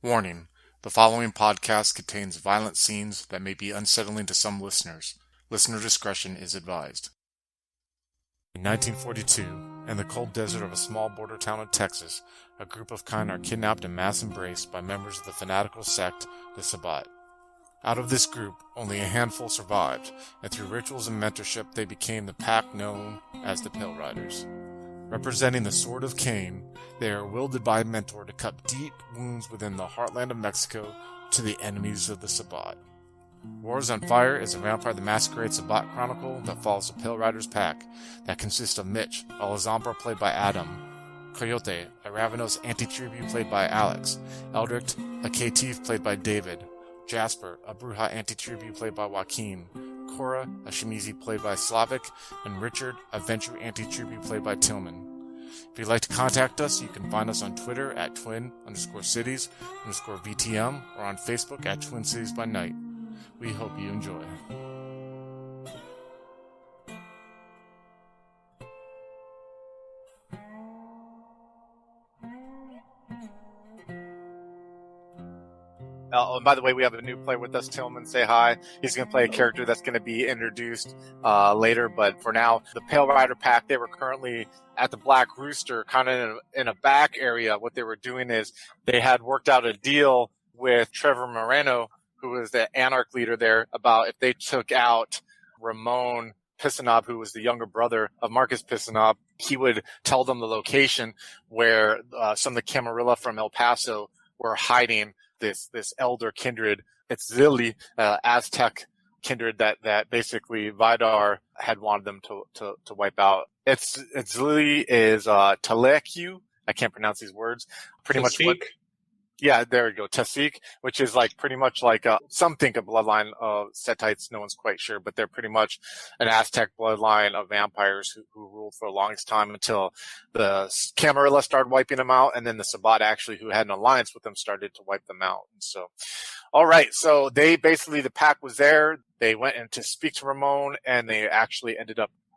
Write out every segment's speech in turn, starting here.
Warning: the following podcast contains violent scenes that may be unsettling to some listeners. Listener discretion is advised. In 1942, in the cold desert of a small border town in Texas, a group of kind are kidnapped and mass embraced by members of the fanatical sect, the Sabbat. Out of this group, only a handful survived, and through rituals and mentorship they became the pack known as the Pale Riders. Representing the Sword of Cain, they are wielded by a mentor to cut deep wounds within the heartland of Mexico to the enemies of the Sabbat. Juarez on Fire is a Vampire the Masquerade Sabbat chronicle that follows the Pale Riders pack that consists of Mitch, a Lazombra played by Adam, Coyote, a Ravenos anti-tribute played by Alex, Eldrick, a Caitiff played by David, Jasper, a Bruja anti-tribute played by Joaquin, Cora, a Shimizi played by Slavic, and Richard, a Ventrue anti-tribute played by Tillman. If you'd like to contact us, you can find us on Twitter at twin_cities_VTM or on Facebook at Twin Cities by Night. We hope you enjoy. And by the way, we have a new player with us, Tillman. Say hi. He's going to play a character that's going to be introduced later. But for now, the Pale Rider pack, they were currently at the Black Rooster, kind of in a back area. What they were doing is they had worked out a deal with Trevor Moreno, who was the Anarch leader there, about if they took out Ramon Pisanob, who was the younger brother of Marcus Pisanob, he would tell them the location where some of the Camarilla from El Paso were hiding this elder kindred. It's Zili, Aztec kindred that basically Vidar had wanted them to wipe out. It's Zili is Telecu. I can't pronounce these words. Pretty much what. Yeah, there we go. Tasik, which is like pretty much like some think a bloodline of Setites. No one's quite sure, but they're pretty much an Aztec bloodline of vampires who ruled for the longest time until the Camarilla started wiping them out, and then the Sabbat actually, who had an alliance with them, started to wipe them out. And so, all right, so they basically, the pack was there. They went in to speak to Ramon, and they actually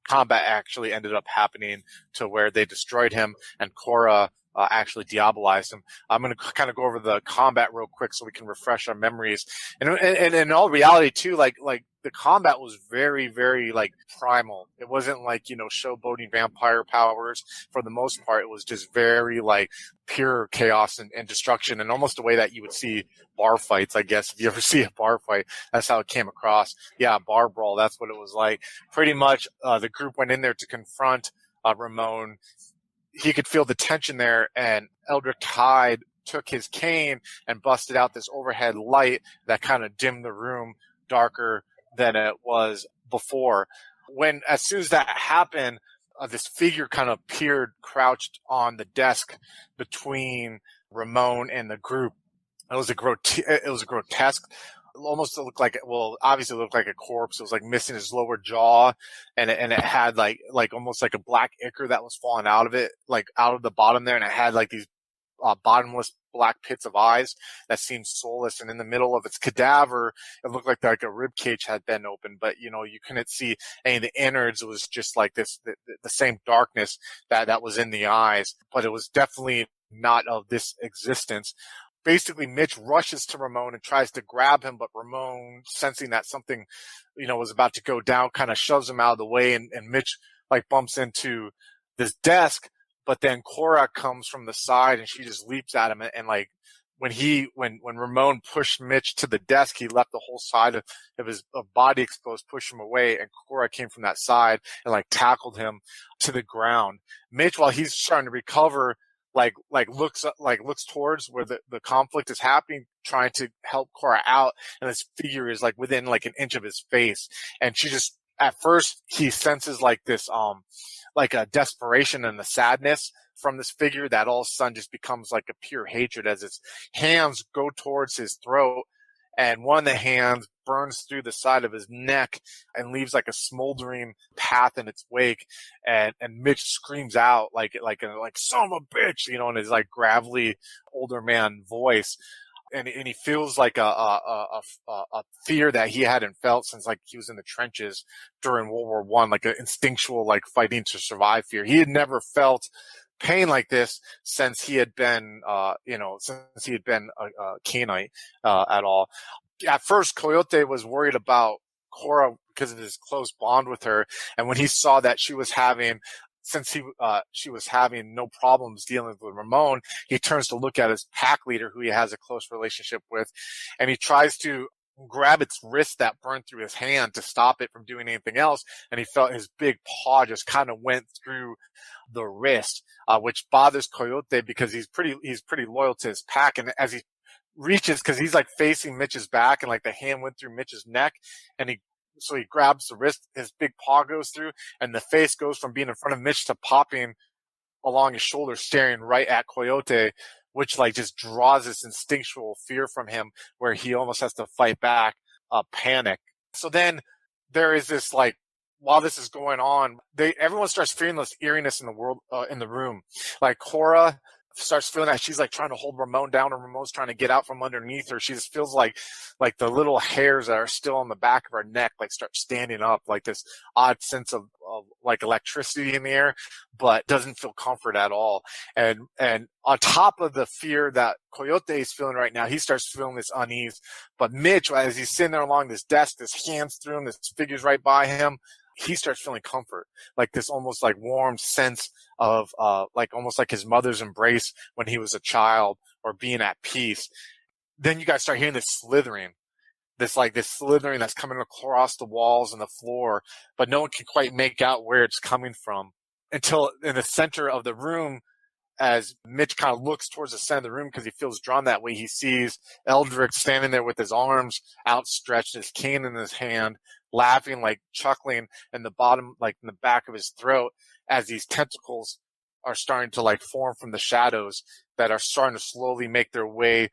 combat actually ended up happening to where they destroyed him, and Cora actually diabolized him. I'm going to kind of go over the combat real quick so we can refresh our memories. And in all reality too, like the combat was very, very like primal. It wasn't like, showboating vampire powers. For the most part, it was just very like pure chaos and destruction, and almost the way that you would see bar fights, I guess. If you ever see a bar fight, that's how it came across. Yeah, bar brawl. That's what it was like. Pretty much, the group went in there to confront Ramon. He could feel the tension there, and Eldrick Hyde took his cane and busted out this overhead light that kind of dimmed the room darker than it was before. As soon as that happened, this figure kind of appeared crouched on the desk between Ramon and the group. It was a grotesque. Almost looked like, obviously it looked like a corpse. It was like missing his lower jaw, and it had like almost like a black ichor that was falling out of it, like out of the bottom there, and it had like these bottomless black pits of eyes that seemed soulless. And in the middle of its cadaver, it looked like a rib cage had been opened, but you couldn't see any of the innards. It was just like the same darkness that was in the eyes, but it was definitely not of this existence. Basically, Mitch rushes to Ramon and tries to grab him, but Ramon, sensing that something, was about to go down, kind of shoves him out of the way, and Mitch like bumps into this desk. But then Cora comes from the side and she just leaps at him, and like when Ramon pushed Mitch to the desk, he left the whole side of his body exposed, pushed him away, and Cora came from that side and like tackled him to the ground. Mitch, while he's trying to recover, looks towards where the conflict is happening, trying to help Cora out, and this figure is like within like an inch of his face. And she just, at first he senses like this like a desperation and the sadness from this figure that all of a sudden just becomes like a pure hatred as its hands go towards his throat, and one of the hands burns through the side of his neck and leaves like a smoldering path in its wake. And Mitch screams out like son of a bitch, in his like gravelly older man voice. And he feels like a fear that he hadn't felt since like he was in the trenches during World War I, like an instinctual like fighting to survive fear. He had never felt pain like this since he had been, a Canaanite at all. At first, Coyote was worried about Cora because of his close bond with her, and when he saw that she was having no problems dealing with Ramon, he turns to look at his pack leader, who he has a close relationship with, and he tries to grab its wrist that burned through his hand to stop it from doing anything else, and he felt his big paw just kind of went through the wrist, which bothers Coyote because he's pretty loyal to his pack, and as he reaches, because he's like facing Mitch's back, and like the hand went through Mitch's neck, and he grabs the wrist, his big paw goes through, and the face goes from being in front of Mitch to popping along his shoulder, staring right at Coyote, which like just draws this instinctual fear from him where he almost has to fight back, panic. So then there is this like, while this is going on, everyone starts feeling this eeriness in the room. Like Cora starts feeling that she's like trying to hold Ramon down, and Ramon's trying to get out from underneath her. She just feels like the little hairs that are still on the back of her neck like start standing up, like this odd sense of like electricity in the air, but doesn't feel comfort at all. And on top of the fear that Coyote is feeling right now, he starts feeling this unease. But Mitch, as he's sitting there along this desk, this hands through him, this figure's right by him, he starts feeling comfort, like this almost like warm sense of like almost like his mother's embrace when he was a child, or being at peace. Then you guys start hearing this slithering that's coming across the walls and the floor, but no one can quite make out where it's coming from, until in the center of the room, as Mitch kind of looks towards the center of the room because he feels drawn that way, he sees Eldrick standing there with his arms outstretched, his cane in his hand, laughing, like chuckling in the bottom, like in the back of his throat, as these tentacles are starting to like form from the shadows that are starting to slowly make their way.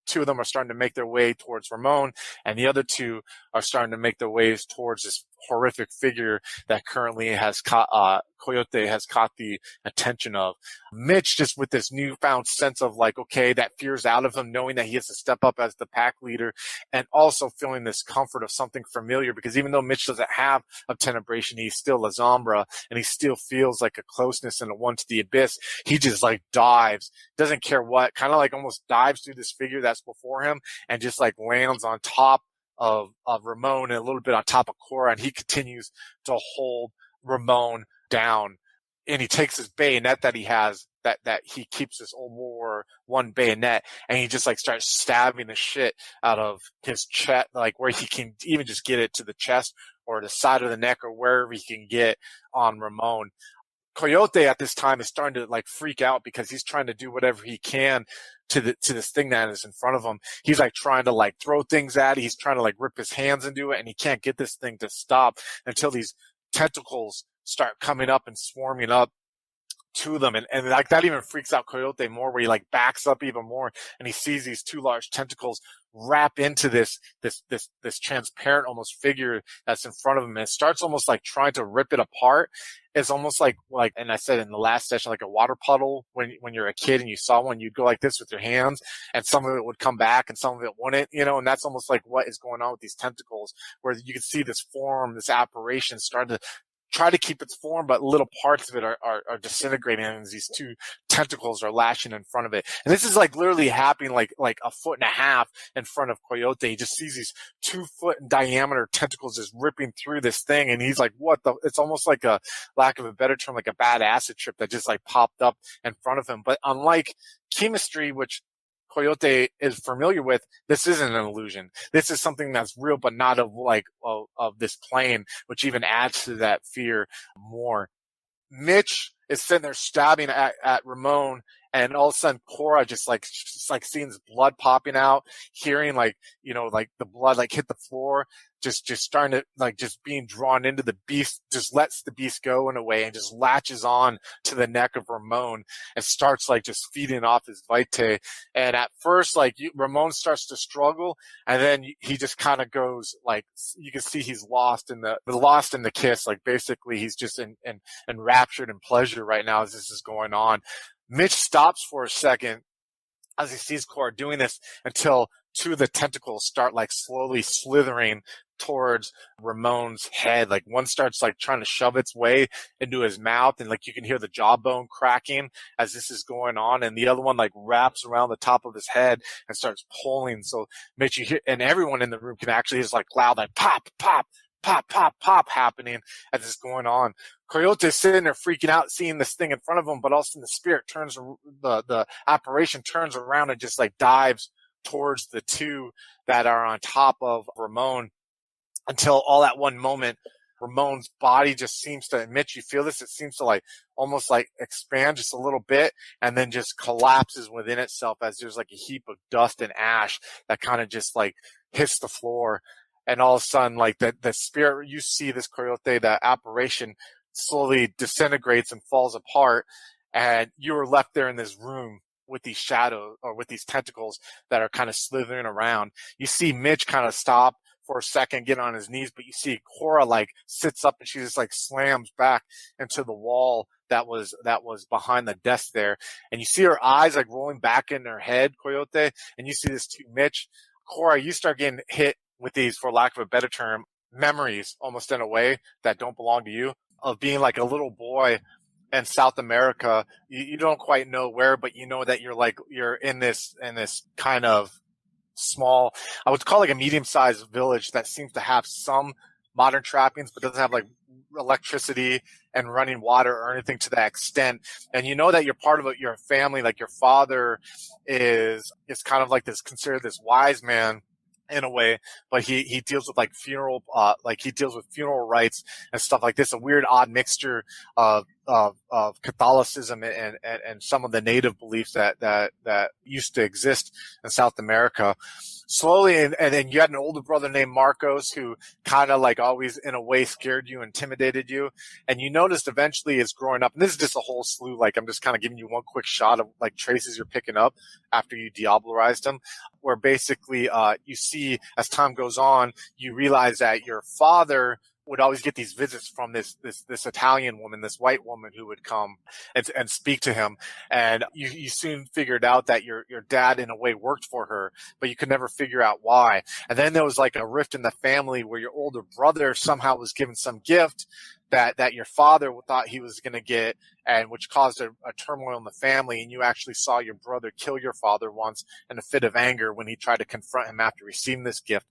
Two of them are starting to make their way towards Ramon, and the other two are starting to make their ways towards this horrific figure that currently has Coyote has caught the attention of. Mitch, just with this newfound sense of like, okay, that fear's out of him, knowing that he has to step up as the pack leader, and also feeling this comfort of something familiar, because even though Mitch doesn't have a tenebration, he's still a Zombra, and he still feels like a closeness and a one to the abyss. He just like dives, doesn't care what, kind of like almost dives through this figure that's before him, and just like lands on top of Ramon and a little bit on top of Cora, and he continues to hold Ramon down. And he takes his bayonet that he has, that he keeps, this old World War I bayonet, and he just like starts stabbing the shit out of his chest, like where he can even just get it to the chest or the side of the neck or wherever he can get on Ramon. Coyote at this time is starting to like freak out because he's trying to do whatever he can to this thing that is in front of him. He's like trying to like throw things at it. He's trying to like rip his hands into it, and he can't get this thing to stop until these tentacles start coming up and swarming up to them, and like that even freaks out Coyote more, where he like backs up even more, and he sees these two large tentacles wrap into this transparent almost figure that's in front of him, and it starts almost like trying to rip it apart. It's almost like, and I said in the last session, like a water puddle. When you're a kid and you saw one, you'd go like this with your hands, and some of it would come back and some of it wouldn't, and that's almost like what is going on with these tentacles, where you can see this form, this apparition start to try to keep its form, but little parts of it are disintegrating, and these two tentacles are lashing in front of it. And this is like literally happening like a foot and a half in front of Coyote. He just sees these 2 foot in diameter tentacles just ripping through this thing, and he's like, what the? It's almost like, a lack of a better term, like a bad acid trip that just like popped up in front of him. But unlike chemistry, which Coyote is familiar with, this isn't an illusion. This is something that's real, but not of this plane, which even adds to that fear more. Mitch is sitting there stabbing at Ramon, and all of a sudden Cora just seeing his blood popping out, hearing like the blood like hit the floor, just starting to like just being drawn into the beast, just lets the beast go in a way and just latches on to the neck of Ramon and starts like just feeding off his vitae. And at first, like Ramon starts to struggle, and then he just kind of goes, like, you can see he's lost in the kiss. Like basically he's just enraptured in pleasure right now as this is going on. Mitch stops for a second as he sees Cora doing this, until two of the tentacles start like slowly slithering towards Ramon's head. Like one starts like trying to shove its way into his mouth, and like you can hear the jawbone cracking as this is going on, and the other one like wraps around the top of his head and starts pulling. So makes you hear, and everyone in the room can actually hear like loud like pop, pop, pop, pop, pop happening as this is going on. Coyote's sitting there freaking out, seeing this thing in front of him, but also the spirit turns, the apparition turns around and just like dives towards the two that are on top of Ramon, until all at one moment, Ramon's body just seems to, Mitch, you feel this? It seems to like almost like expand just a little bit and then just collapses within itself as there's like a heap of dust and ash that kind of just like hits the floor. And all of a sudden, like the spirit, you see this Coyote, that apparition slowly disintegrates and falls apart. And you are left there in this room with these shadows or with these tentacles that are kind of slithering around. You see Mitch kind of stop for a second, get on his knees, but you see Cora like sits up and she just like slams back into the wall that was behind the desk there. And you see her eyes like rolling back in her head, Coyote, and you see this too, Mitch. Cora, you start getting hit with these, for lack of a better term, memories almost in a way that don't belong to you, of being like a little boy in South America. You don't quite know where, but you know that you're in this kind of small, I would call like a medium-sized village that seems to have some modern trappings, but doesn't have like electricity and running water or anything to that extent. And you know that you're part of your family, like your father is kind of like this, considered this wise man in a way, but he deals with like funeral, like he deals with funeral rites and stuff like this, a weird odd mixture of Catholicism and some of the native beliefs that used to exist in South America. Slowly, and then you had an older brother named Marcos who kind of like always in a way scared you, intimidated you. And you noticed eventually as growing up, and this is just a whole slew, like I'm just kind of giving you one quick shot of like traces you're picking up after you Diablerized him, where basically you see as time goes on, you realize that your father would always get these visits from this Italian woman, this white woman who would come and speak to him. And you soon figured out that your dad in a way worked for her, but you could never figure out why. And then there was like a rift in the family where your older brother somehow was given some gift that your father thought he was going to get, and which caused a turmoil in the family. And you actually saw your brother kill your father once in a fit of anger when he tried to confront him after receiving this gift.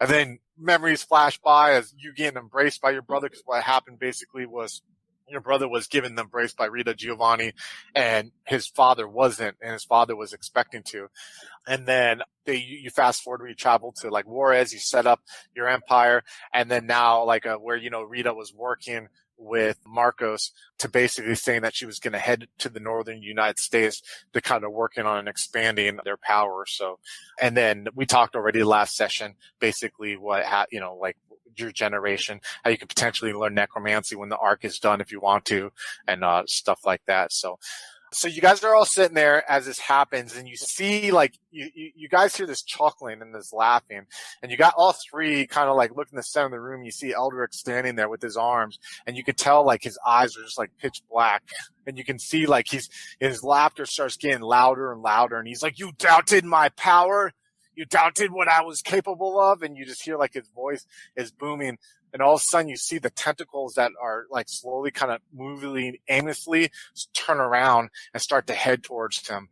And then memories flash by as you getting embraced by your brother, because what happened basically was your brother was given the embrace by Rita Giovanni, and his father wasn't, and his father was expecting to. And then you fast forward where you travel to like Juarez, you set up your empire, and then now like where, you know, Rita was working with Marcos to basically saying that she was going to head to the northern United States to kind of working on and expanding their power. So, and then we talked already last session, basically you know, like your generation, how you could potentially learn necromancy when the arc is done if you want to, and stuff like that. So you guys are all sitting there as this happens, and you see like you guys hear this chuckling and this laughing, and you got all three kind of like looking in the center of the room. You see Eldrick standing there with his arms, and you could tell like his eyes are just like pitch black, and you can see like his laughter starts getting louder and louder, and he's like, "You doubted my power? You doubted what I was capable of?" And you just hear like his voice is booming. And all of a sudden you see the tentacles that are like slowly kind of moving aimlessly turn around and start to head towards him.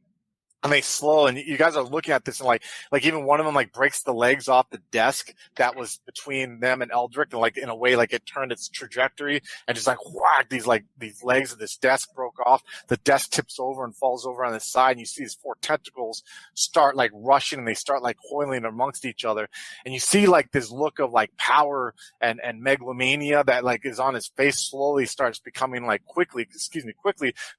And they slow, and you guys are looking at this, and like even one of them like breaks the legs off the desk that was between them and Eldrick, and like in a way like it turned its trajectory and just like whack, these legs of this desk broke off. The desk tips over and falls over on the side, and you see these four tentacles start like rushing, and they start like coiling amongst each other. And you see like this look of like power and megalomania that like is on his face slowly starts becoming like quickly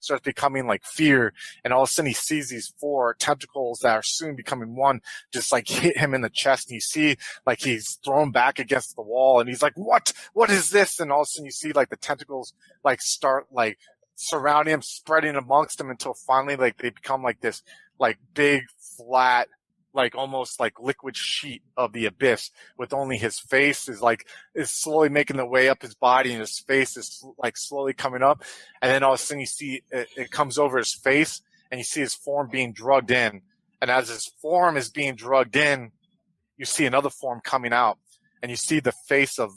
starts becoming like fear. And all of a sudden he sees these four tentacles that are soon becoming one just like hit him in the chest, and you see like he's thrown back against the wall, and he's like, what is this? And all of a sudden you see like the tentacles like start like surrounding him, spreading amongst him, until finally like they become like this like big flat like almost like liquid sheet of the abyss, with only his face is slowly making the way up his body, and his face is like slowly coming up. And then all of a sudden you see it comes over his face, and you see his form being drugged in, And as his form is being drugged in, you see another form coming out, and you see the face of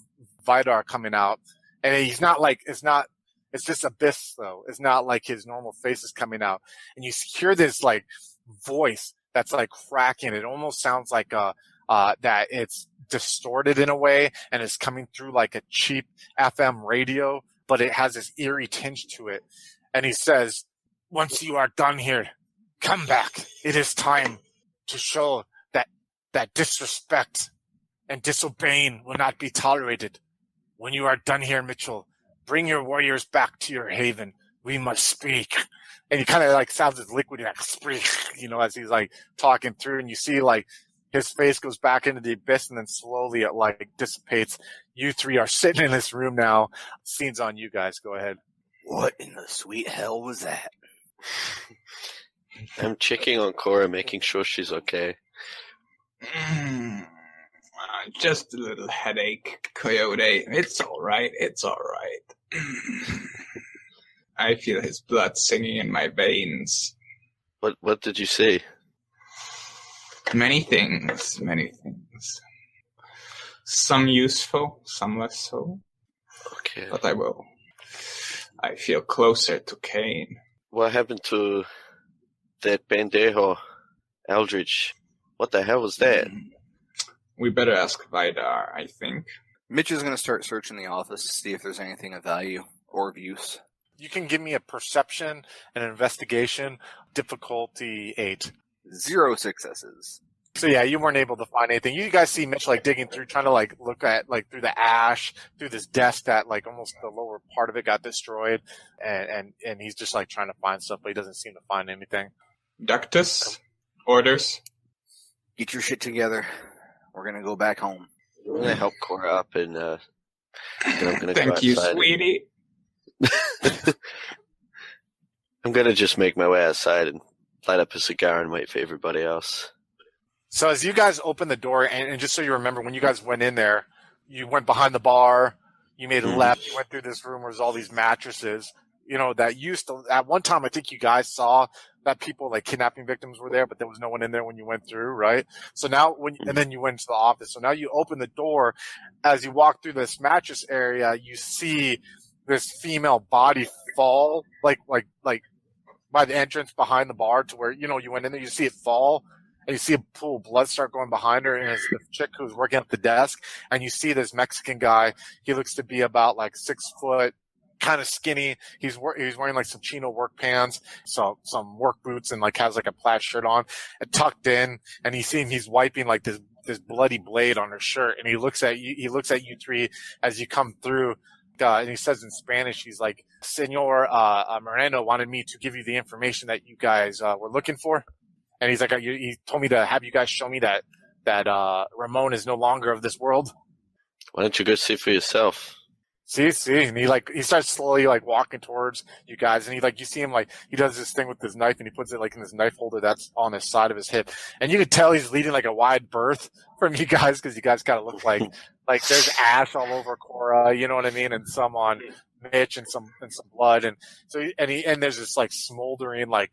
Vidar coming out. And he's not like, it's this abyss though. It's not like his normal face is coming out. And you hear this like voice that's like cracking. It almost sounds like that it's distorted in a way and it's coming through like a cheap FM radio, but it has this eerie tinge to it. And he says, once you are done here, come back. It is time to show that disrespect and disobeying will not be tolerated. When you are done here, Mitchell, bring your warriors back to your haven. We must speak. And he kind of like sounds as liquid, like speak, as he's like talking through, and you see like his face goes back into the abyss and then slowly it like dissipates. You three are sitting in this room now. Scene's on you guys. Go ahead. What in the sweet hell was that? I'm checking on Cora, making sure she's okay. Just a little headache, Coyote. It's all right. I feel his blood singing in my veins. What did you say? Many things. Some useful, some less so. Okay. But I feel closer to Kane. What happened to that pendejo, Aldrich? What the hell was that? We better ask Vidar, I think. Mitch is going to start searching the office to see if there's anything of value or of use. You can give me a perception and an investigation, difficulty 8. 0 successes. So yeah, you weren't able to find anything. You guys see Mitch like digging through, trying to like look at like through the ash, through this desk that like almost the lower part of it got destroyed, and he's just like trying to find stuff, but he doesn't seem to find anything. Ductus, orders. Get your shit together. We're going to go back home. I'm going to help Cora up and I'm going to Thank you, sweetie. I'm going to just make my way outside and light up a cigar and wait for everybody else. So as you guys open the door, and just so you remember, when you guys went in there, you went behind the bar, you made a left, you went through this room where there's all these mattresses, that used to, at one time, I think you guys saw that people, like kidnapping victims were there, but there was no one in there when you went through, right? So now and then you went into the office. So now you open the door. As you walk through this mattress area, you see this female body fall, like by the entrance behind the bar to where, you went in there, you see it fall. And you see a pool of blood start going behind her, and it's the chick who's working at the desk. And you see this Mexican guy. He looks to be about like 6 foot, kind of skinny. He's wearing like some chino work pants, so some work boots, and like has like a plaid shirt on, and tucked in. And he's wiping like this bloody blade on her shirt. And he looks at you. He looks at you three as you come through. And he says in Spanish, he's like, "Senor Moreno wanted me to give you the information that you guys were looking for." And he's like, he told me to have you guys show me that Ramon is no longer of this world. Why don't you go see for yourself? See, and he starts slowly like walking towards you guys, and you see him like he does this thing with his knife, and he puts it like in his knife holder that's on his side of his hip, and you can tell he's leading like a wide berth from you guys because you guys kind of look like there's ash all over Cora, you know what I mean, and some on Mitch and some blood, and so and there's this like smoldering like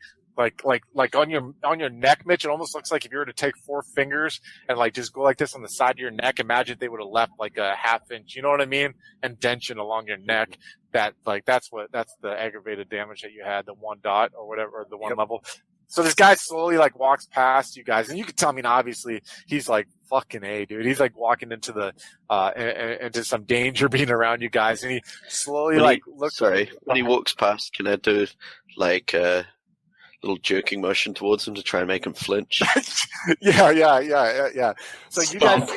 on your neck, Mitch. It almost looks like if you were to take 4 fingers and like just go like this on the side of your neck. Imagine they would have left like a ½ inch, you know what I mean, indention along your neck. That's the aggravated damage that you had, the 1 dot or whatever, or the 1 level. So this guy slowly like walks past you guys, and you can tell. I mean, obviously he's like fucking A, dude. He's like walking into the into some danger being around you guys, and he slowly looks. Sorry, when he walks past, can I do like little jerking motion towards him to try and make him flinch? Yeah. So you guys,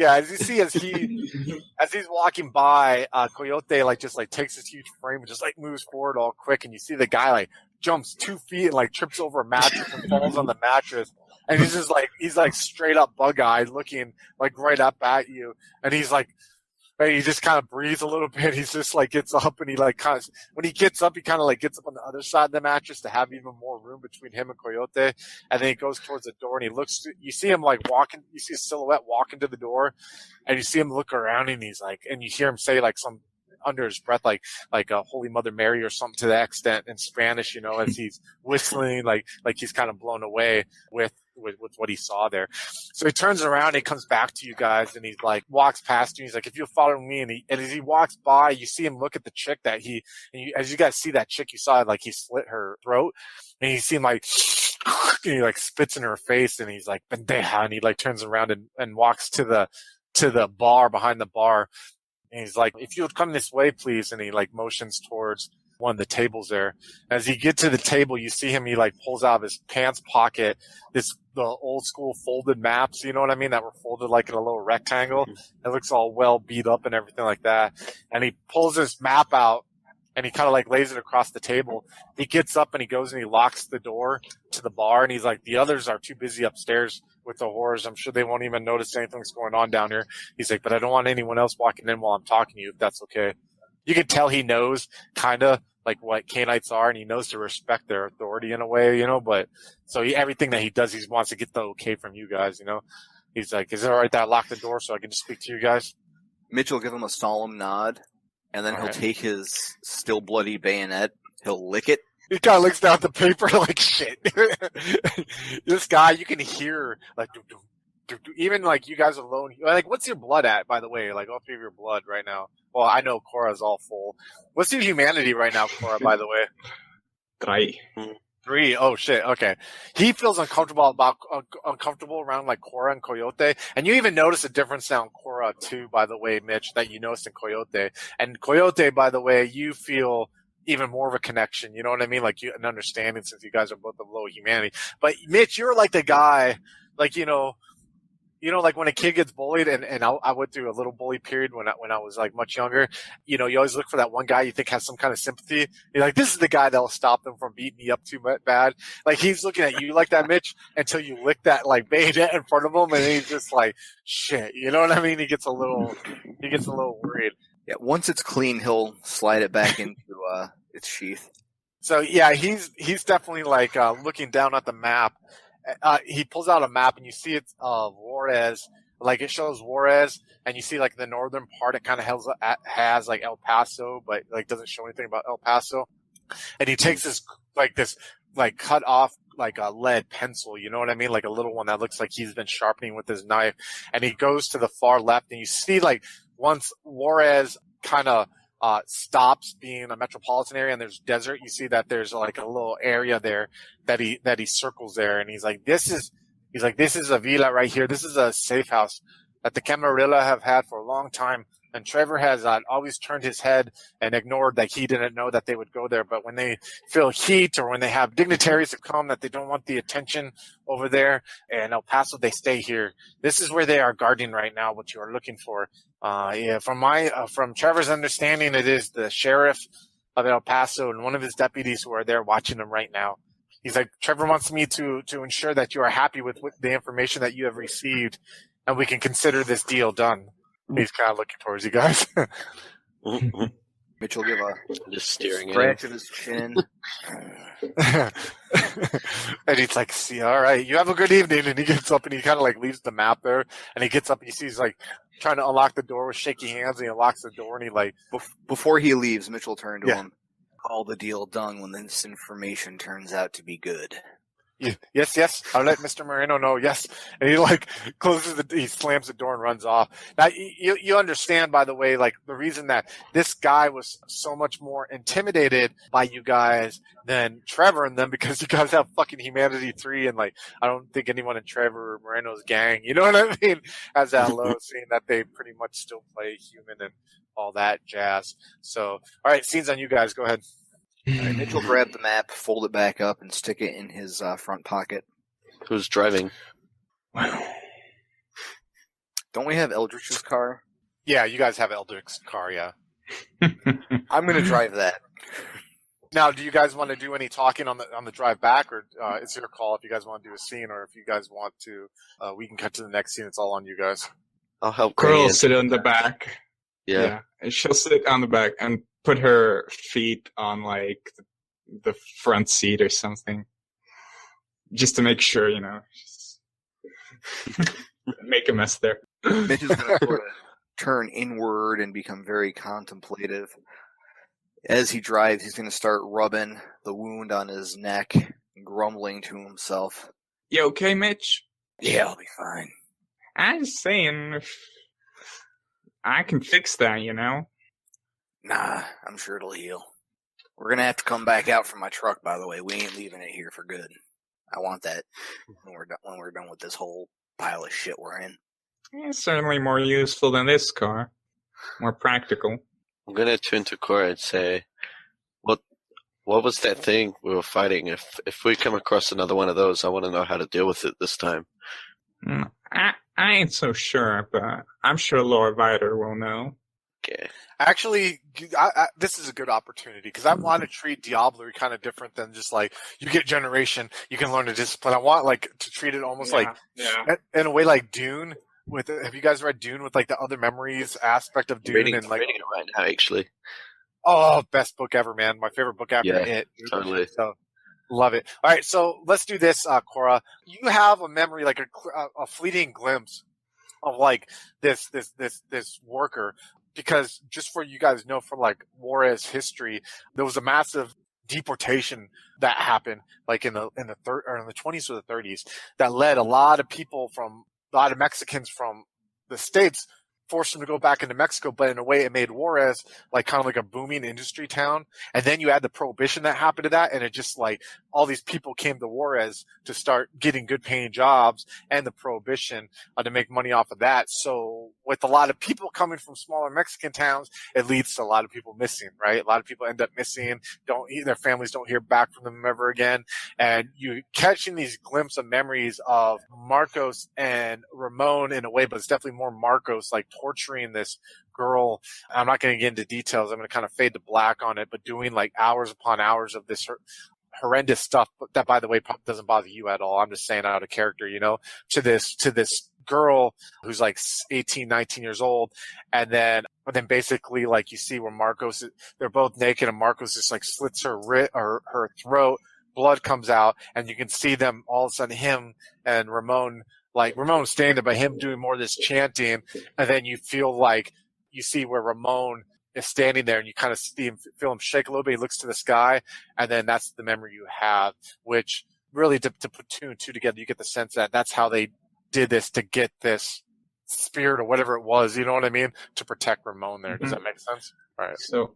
as you see, as he's walking by, Coyote just takes this huge frame and just moves forward all quick, and you see the guy jumps 2 feet and trips over a mattress and falls on the mattress, and he's just he's straight up bug-eyed, looking right up at you, and he's he just kind of breathes a little bit. He's just gets up, and he when he gets up, he kind of gets up on the other side of the mattress to have even more room between him and Coyote. And then he goes towards the door, and he looks, you see him walking, you see a silhouette walking to the door, and you see him look around, and he's and you hear him say some under his breath, like a Holy Mother Mary or something to that extent in Spanish, as he's whistling, like he's kind of blown away with what he saw there. So he turns around and he comes back to you guys and he's like, walks past you. He's like, if you'll follow me. And as he walks by, you see him look at the chick as you guys see that chick, you saw like he slit her throat and you see him like, and he like spits in her face and he's like, pendeja. And he like turns around and walks to the bar behind the bar. And he's like, if you would come this way, please. And he like motions towards one of the tables there. As he gets to the table, you see him, he like pulls out of his pants pocket the old school folded maps, you know what I mean? That were folded like in a little rectangle. It looks all well beat up and everything like that. And he pulls this map out and he kind of like lays it across the table. He gets up and he goes and he locks the door to the bar and he's like, the others are too busy upstairs with the horrors. I'm sure they won't even notice anything's going on down here. He's like, but I don't want anyone else walking in while I'm talking to you, if that's okay. You can tell he knows kind of like what Canaanites are, and he knows to respect their authority in a way, but so everything that he does, he wants to get the okay from you guys, He's like, is it all right that I lock the door so I can just speak to you guys? Mitch will give him a solemn nod, and then he'll take his still bloody bayonet, he'll lick it. He kind of looks down at the paper like, shit. This guy, you can hear, like, even like you guys alone, like, what's your blood at, by the way? Like, all three of your blood right now. Well, I know Cora's all full. What's your humanity right now, Cora, by the way? 3. Oh, shit. Okay. He feels uncomfortable around like Cora and Coyote. And you even notice a difference now in Cora too, by the way, Mitch, that you noticed in Coyote. And Coyote, by the way, you feel even more of a connection. You know what I mean? Like an understanding since you guys are both of low humanity. But Mitch, you're like the guy, like, like when a kid gets bullied, and I went through a little bully period when I was like much younger. You always look for that one guy you think has some kind of sympathy. You're like, this is the guy that'll stop them from beating me up too bad. Like he's looking at you like that, Mitch, until you lick that like bayonet in front of him, and he's just like, shit. You know what I mean? He gets a little worried. Yeah, once it's clean, he'll slide it back into its sheath. So yeah, he's definitely like looking down at the map. He pulls out a map and you see it's Juarez, like it shows Juarez, and you see like the northern part. It kind of has like El Paso, but like doesn't show anything about El Paso. And he takes this cut off like a lead pencil, you know what I mean, like a little one that looks like he's been sharpening with his knife. And he goes to the far left, and you see like once Juarez kind of stops being a metropolitan area and there's desert, you see that there's like a little area there that he circles there, and he's like, this is a villa right here. This is a safe house that the Camarilla have had for a long time. And Trevor has always turned his head and ignored that he didn't know that they would go there. But when they feel heat or when they have dignitaries that come that they don't want the attention over there in El Paso, they stay here. This is where they are guarding right now, what you are looking for. From Trevor's understanding, it is the sheriff of El Paso and one of his deputies who are there watching them right now. He's like, Trevor wants me to ensure that you are happy with the information that you have received, and we can consider this deal done. He's kind of looking towards you guys. Mitch will give a just staring scratch at of his chin. And he's like, see, all right, you have a good evening. And he gets up and he kind of like leaves the map there. And he gets up and you see he's like trying to unlock the door with shaky hands, and he unlocks the door and he like. Before he leaves, Mitch will turn to him. Call the deal done when this information turns out to be good. Yes. I'll let Mr. Moreno know. Yes. And he like he slams the door and runs off. Now you understand, by the way, like the reason that this guy was so much more intimidated by you guys than Trevor and them, because you guys have fucking Humanity 3, and like, I don't think anyone in Trevor Moreno's gang, you know what I mean, has that low, seeing that they pretty much still play human and all that jazz. So, all right, scene's on you guys. Go ahead. All right, Mitch will grab the map, fold it back up, and stick it in his front pocket. Who's driving? Don't we have Eldritch's car? Yeah, you guys have Eldrick's car, yeah. I'm going to drive that. Now, do you guys want to do any talking on the drive back, or it's your call if you guys want to do a scene, or if you guys want to, we can cut to the next scene. It's all on you guys. I'll help. Girl will Gray sit on the back. Yeah. And she'll sit on the back and put her feet on like the front seat or something, just to make sure, make a mess there. Mitch is going to turn inward and become very contemplative. As he drives, he's going to start rubbing the wound on his neck, grumbling to himself. You okay, Mitch? Yeah, I'll be fine. I'm just saying, I can fix that, you know? Nah, I'm sure it'll heal. We're going to have to come back out for my truck, by the way. We ain't leaving it here for good. I want that when we're done with this whole pile of shit we're in. It's certainly more useful than this car. More practical. I'm gonna turn to Cora and say, what was that thing we were fighting? If we come across another one of those, I want to know how to deal with it this time. I ain't so sure, but I'm sure Lord Vider will know. Okay. Actually, this is a good opportunity because I want to treat Diablo kind of different than just like you get generation, you can learn a discipline. I want like to treat it almost in a way like Dune. Have you guys read Dune with like the other memories aspect of Dune? Reading it right now, actually. Oh, best book ever, man! My favorite book after it. Totally. So, love it. All right, so let's do this, Cora. You have a memory, like a fleeting glimpse of like this worker. Because just for you guys know, from like Juarez history, there was a massive deportation that happened, like in the 20s or the 30s, that led a lot of Mexicans from the States, forced them to go back into Mexico. But in a way, it made Juarez like kind of like a booming industry town. And then you add the prohibition that happened to that, and it just like all these people came to Juarez to start getting good paying jobs, and the prohibition to make money off of that. So with a lot of people coming from smaller Mexican towns, it leads to a lot of people missing, right? A lot of people end up missing, their families don't hear back from them ever again. And you catching these glimpses of memories of Marcos and Ramon in a way, but it's definitely more Marcos like torturing this girl. I'm not going to get into details. I'm going to kind of fade to black on it, but doing like hours upon hours of this horrendous stuff. But that, by the way, doesn't bother you at all. I'm just saying out of character, to this girl who's like 18, 19 years old. And then basically like you see where Marcos, they're both naked and Marcos just like slits her throat. Blood comes out and you can see them all of a sudden, him and Ramon standing there, but him doing more of this chanting. And then you see where Ramon is standing there and you kind of feel him shake a little bit. He looks to the sky, and then that's the memory you have, which really to put two and two together, you get the sense that that's how they did this to get this spirit or whatever it was, you know what I mean? To protect Ramon there. Does that make sense? All right. So,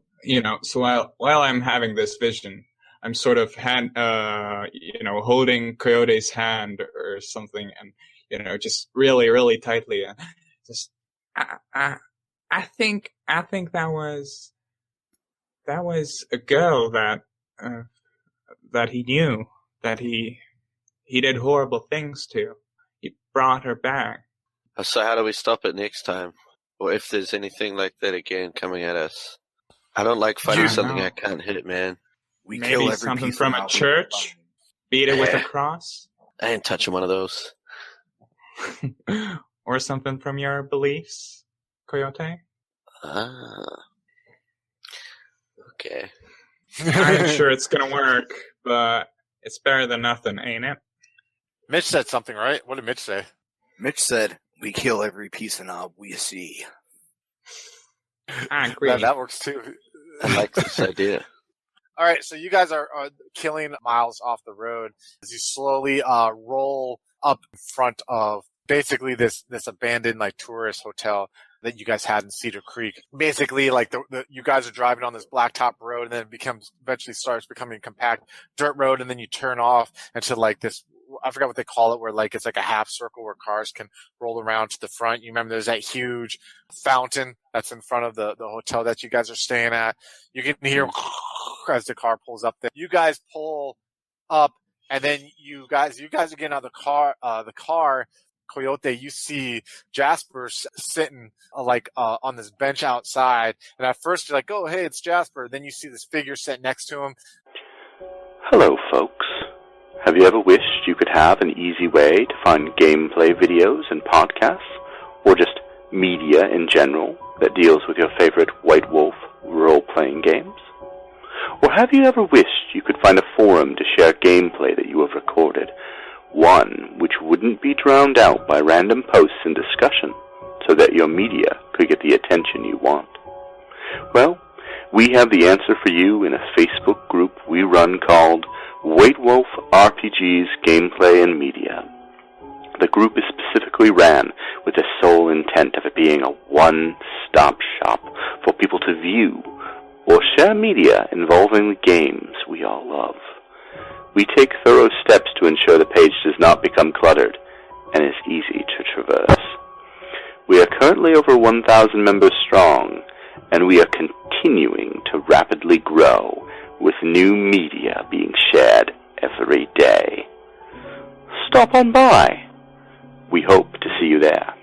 while I'm having this vision, I'm sort of holding Coyote's hand or something, and just really, really tightly. And just, I think that was a girl that he knew, that he did horrible things to. He brought her back. So how do we stop it next time? Or if there's anything like that again coming at us? I don't like fighting something I can't hit, man. We Maybe kill every something piece from of a church? Beat it with a cross? I ain't touching one of those. Or something from your beliefs, Coyote? Okay. I ain't sure it's gonna work, but it's better than nothing, ain't it? Mitch said something, right? What did Mitch say? Mitch said, we kill every piece of knob we see. I agree. That works too. I like this idea. All right, so you guys are killing miles off the road as you slowly roll up in front of basically this abandoned like tourist hotel that you guys had in Cedar Creek. Basically, like you guys are driving on this blacktop road, and then it eventually starts becoming compact dirt road, and then you turn off into like this. I forgot what they call it, where like it's like a half circle where cars can roll around to the front. You remember there's that huge fountain that's in front of the hotel that you guys are staying at. You can hear as the car pulls up there. You guys pull up, and then you guys are getting out of the car. Coyote, you see Jasper sitting on this bench outside, and at first you're like, "Oh, hey, it's Jasper." Then you see this figure sitting next to him. Hello, folks. Have you ever wished you could have an easy way to find gameplay videos and podcasts, or just media in general that deals with your favorite White Wolf role-playing games? Or have you ever wished you could find a forum to share gameplay that you have recorded, one which wouldn't be drowned out by random posts and discussion, so that your media could get the attention you want? Well, we have the answer for you in a Facebook group we run called White Wolf RPGs Gameplay and Media. The group is specifically ran with the sole intent of it being a one-stop shop for people to view or share media involving the games we all love. We take thorough steps to ensure the page does not become cluttered and is easy to traverse. We are currently over 1,000 members strong, and we are continuing to rapidly grow with new media being shared every day. Stop on by. We hope to see you there.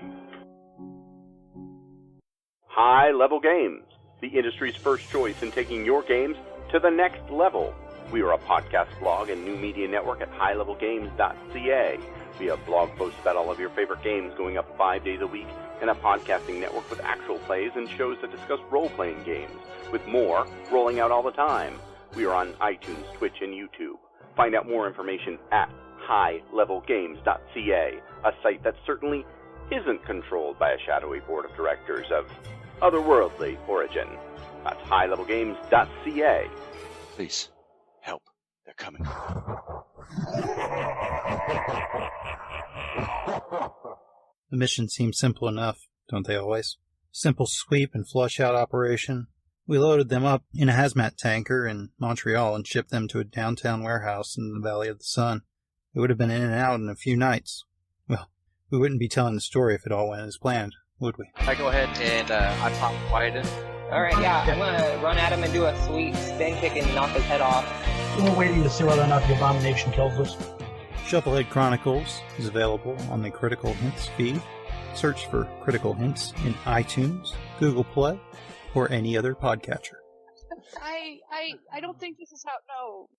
High Level Games, the industry's first choice in taking your games to the next level. We are a podcast blog and new media network at highlevelgames.ca. We have blog posts about all of your favorite games going up 5 days a week, and a podcasting network with actual plays and shows that discuss role-playing games, with more rolling out all the time. We are on iTunes, Twitch, and YouTube. Find out more information at highlevelgames.ca, a site that certainly isn't controlled by a shadowy board of directors of otherworldly origin. That's highlevelgames.ca. Please, help. They're coming. The mission seems simple enough, don't they always? Simple sweep and flush out operation. We loaded them up in a hazmat tanker in Montreal and shipped them to a downtown warehouse in the Valley of the Sun. It would have been in and out in a few nights. Well, we wouldn't be telling the story if it all went as planned, would we? I go ahead and I pop Wyden. Alright, yeah, I'm gonna run at him and do a sweet spin kick and knock his head off. We're waiting to see whether or not the abomination kills us. Shufflehead Chronicles is available on the Critical Hints feed. Search for Critical Hints in iTunes, Google Play, or any other podcatcher. I don't think this is how. No.